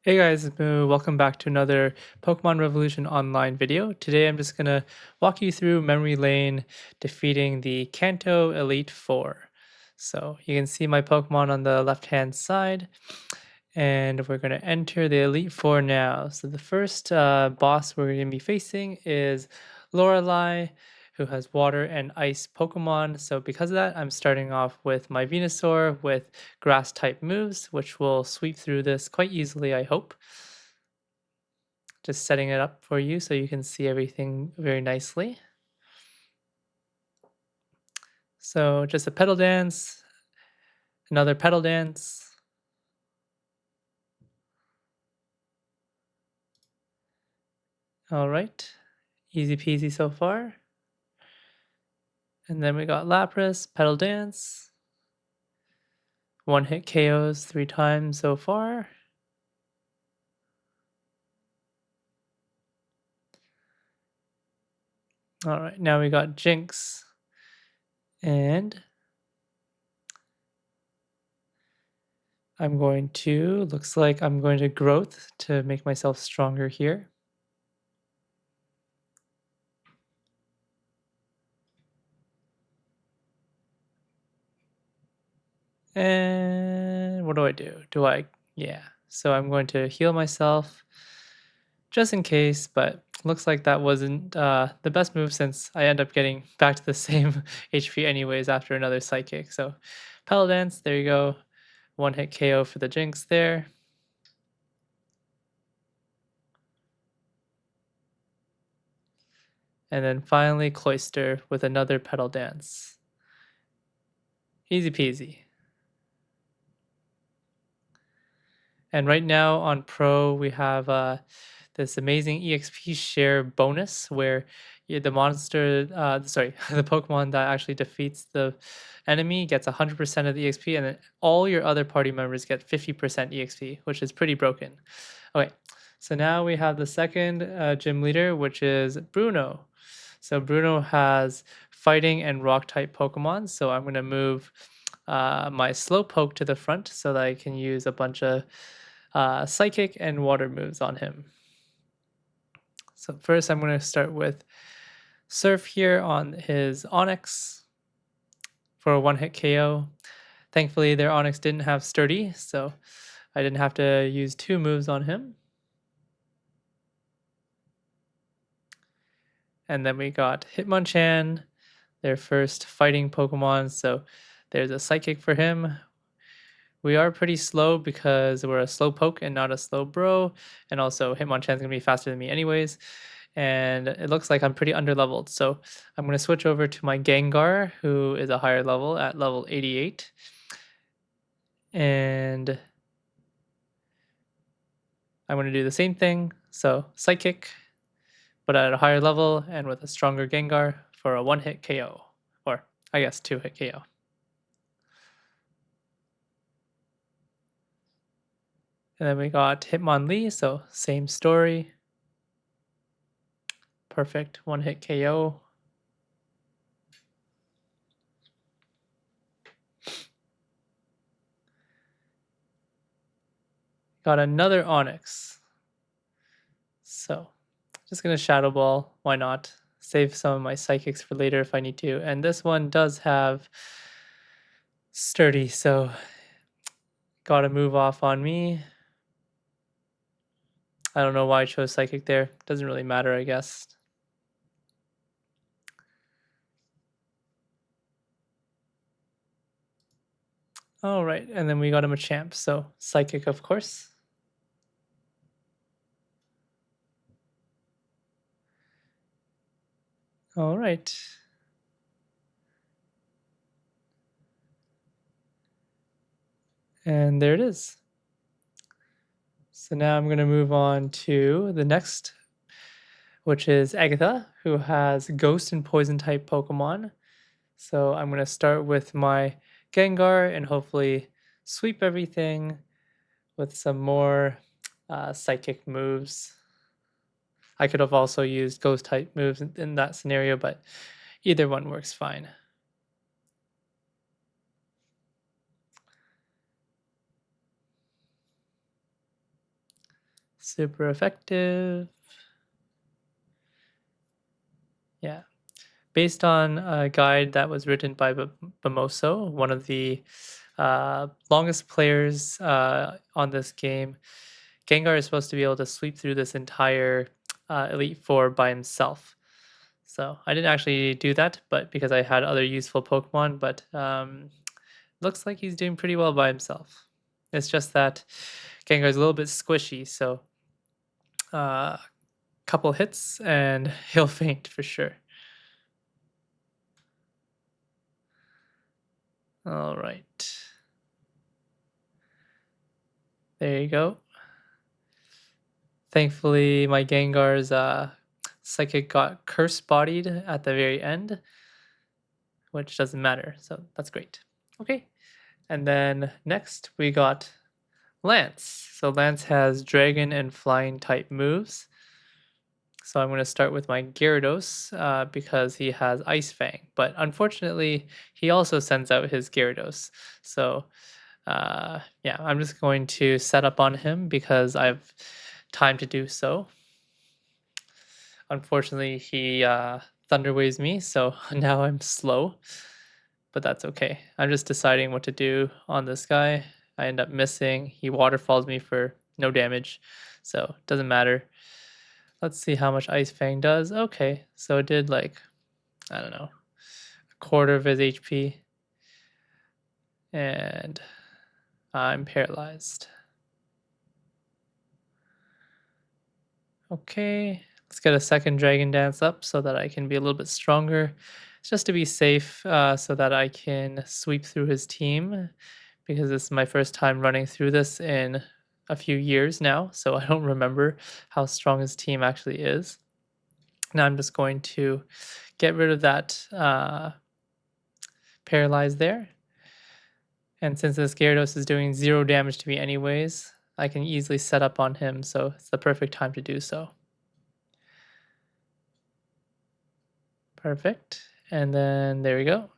Hey guys, it's Moo. Welcome back to another Pokemon Revolution online video. Today I'm just going to walk you through memory lane defeating the Kanto Elite Four. So you can see my Pokemon on the left hand side, and we're going to enter the Elite Four now. So the first boss we're going to be facing is Lorelei, who has water and ice Pokemon. So because of that, I'm starting off with my Venusaur with grass type moves, which will sweep through this quite easily, I hope. Just setting it up for you so you can see everything very nicely. So just a pedal dance, another pedal dance. All right, easy peasy so far. And then we got Lapras, pedal dance. One hit KOs 3 times so far. All right, now we got Jinx. And looks like I'm going to growth to make myself stronger here. And what do? Yeah. So I'm going to heal myself just in case, but looks like that wasn't the best move since I end up getting back to the same HP anyways after another Psychic. So Pedal Dance, there you go. One hit KO for the Jinx there. And then finally Cloyster with another Pedal Dance. Easy peasy. And right now on Pro, we have this amazing EXP share bonus where the the Pokemon that actually defeats the enemy gets 100% of the EXP, and then all your other party members get 50% EXP, which is pretty broken. Okay, so now we have the second gym leader, which is Bruno. So Bruno has fighting and rock type Pokemon, so I'm going to move my Slowpoke to the front so that I can use a bunch of Psychic and Water moves on him. So first I'm going to start with Surf here on his Onix for a one-hit KO. Thankfully their Onix didn't have Sturdy, so I didn't have to use 2 moves on him. And then we got Hitmonchan, their first fighting Pokemon, so there's a Psychic for him. We are pretty slow because we're a Slowpoke and not a Slowbro, and also Hitmonchan's gonna be faster than me anyways. And it looks like I'm pretty underleveled, so I'm gonna switch over to my Gengar, who is a higher level at level 88. And I'm gonna do the same thing, so Psychic, but at a higher level and with a stronger Gengar for a one-hit KO, or I guess 2-hit KO. And then we got Hitmonlee, so same story. Perfect, one-hit KO. Got another Onix. So, just gonna Shadow Ball, why not? Save some of my Psychics for later if I need to. And this one does have Sturdy, so gotta move off on me. I don't know why I chose Psychic there. Doesn't really matter, I guess. All right, and then we got him a Champ, so Psychic, of course. All right. And there it is. So now I'm going to move on to the next, which is Agatha, who has Ghost and Poison type Pokemon. So I'm going to start with my Gengar and hopefully sweep everything with some more Psychic moves. I could have also used Ghost type moves in that scenario, but either one works fine. Super effective. Yeah. Based on a guide that was written by Bamoso, one of the longest players on this game, Gengar is supposed to be able to sweep through this entire Elite Four by himself. So I didn't actually do that, but because I had other useful Pokemon, but looks like he's doing pretty well by himself. It's just that Gengar's a little bit squishy, so a couple hits and he'll faint for sure. All right. There you go. Thankfully, my Gengar's psychic got curse bodied at the very end, which doesn't matter. So that's great. Okay. And then next we got Lance. So Lance has dragon and flying type moves. So I'm going to start with my Gyarados because he has Ice Fang. But unfortunately, he also sends out his Gyarados. So yeah, I'm just going to set up on him because I've time to do so. Unfortunately, he thunder waves me, so now I'm slow, but that's okay. I'm just deciding what to do on this guy. I end up missing. He waterfalls me for no damage, so it doesn't matter. Let's see how much Ice Fang does. Okay, so it did like, I don't know, a quarter of his HP, and I'm paralyzed. Okay, let's get a second Dragon Dance up so that I can be a little bit stronger. It's just to be safe so that I can sweep through his team because this is my first time running through this in a few years now, so I don't remember how strong his team actually is. Now I'm just going to get rid of that paralyze there. And since this Gyarados is doing 0 damage to me anyways, I can easily set up on him, so it's the perfect time to do so. Perfect. And then there we go.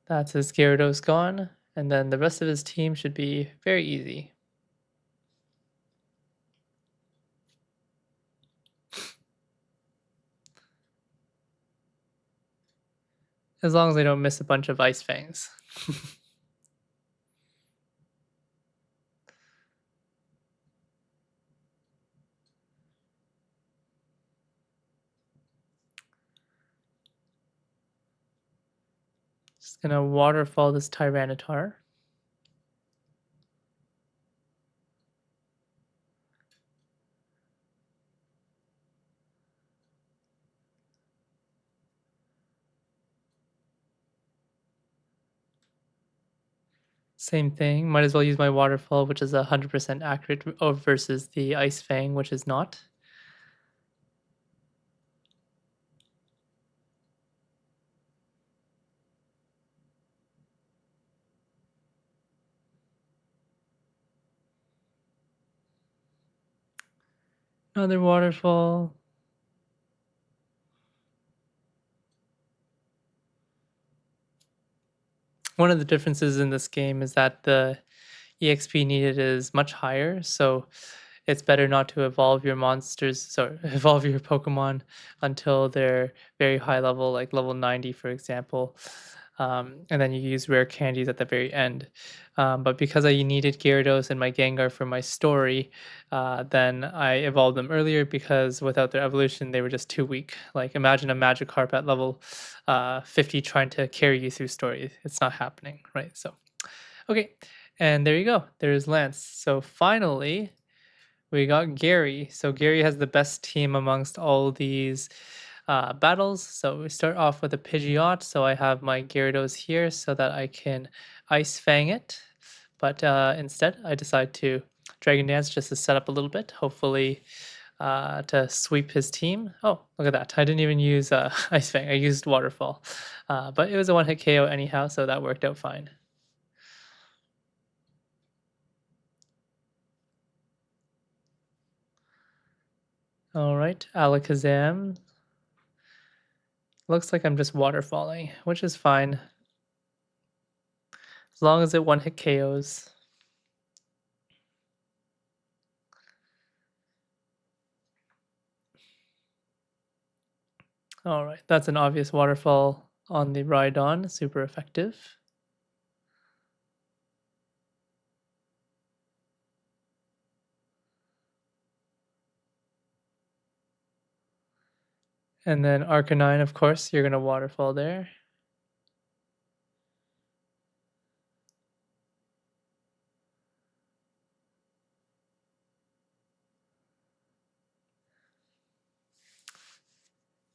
That's his Gyarados gone. And then the rest of his team should be very easy. As long as I don't miss a bunch of Ice Fangs. Just gonna waterfall this Tyranitar. Same thing. Might as well use my waterfall, which is 100% accurate versus the Ice Fang, which is not. Another waterfall. One of the differences in this game is that the EXP needed is much higher, so it's better not to evolve your monsters, sorry, evolve your Pokemon until they're very high level, like level 90, for example. And then you use rare candies at the very end. But because I needed Gyarados and my Gengar for my story, then I evolved them earlier because without their evolution, they were just too weak. Like imagine a Magikarp at level 50 trying to carry you through story. It's not happening, right? So, okay. And there you go. There's Lance. So finally, we got Gary. So Gary has the best team amongst all these battles. So we start off with a Pidgeot. So I have my Gyarados here so that I can Ice Fang it. But instead, I decide to Dragon Dance just to set up a little bit, hopefully to sweep his team. Oh, look at that. I didn't even use Ice Fang. I used Waterfall. But it was a one-hit KO anyhow, so that worked out fine. All right, Alakazam. Looks like I'm just waterfalling, which is fine. As long as it one hit KOs. All right, that's an obvious waterfall on the ride on, super effective. And then Arcanine, of course, you're gonna waterfall there.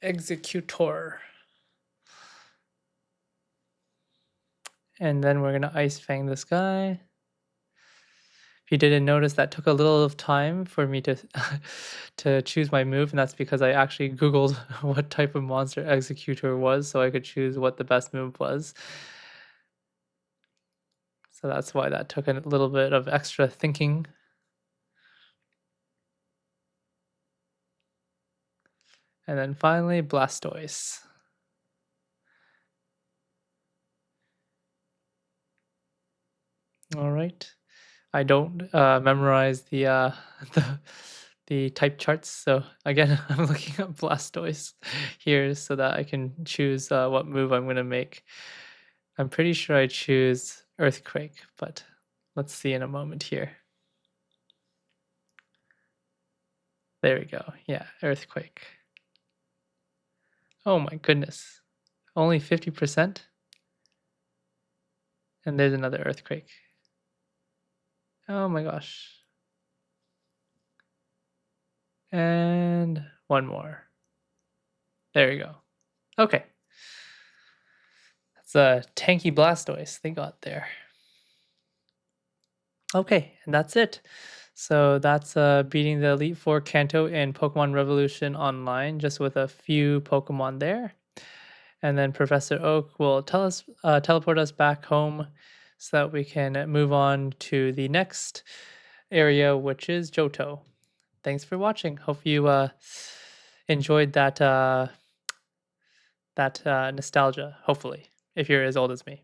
Executor. And then we're gonna Ice Fang this guy. If you didn't notice, that took a little of time for me to to choose my move, and that's because I actually Googled what type of monster Executor was, so I could choose what the best move was. So that's why that took a little bit of extra thinking. And then finally, Blastoise. All right. I don't memorize the the the type charts, so again, I'm looking up Blastoise here so that I can choose what move I'm gonna make. I'm pretty sure I choose Earthquake, but let's see in a moment here. There we go. Yeah, Earthquake. Oh my goodness. Only 50%? And there's another Earthquake. Oh my gosh. And one more. There you go. Okay. That's a tanky Blastoise they got there. Okay, and that's it. So that's beating the Elite Four Kanto in Pokemon Revolution Online, just with a few Pokemon there. And then Professor Oak will teleport us back home so that we can move on to the next area, which is Johto. Thanks for watching. Hope you enjoyed that nostalgia. Hopefully, if you're as old as me.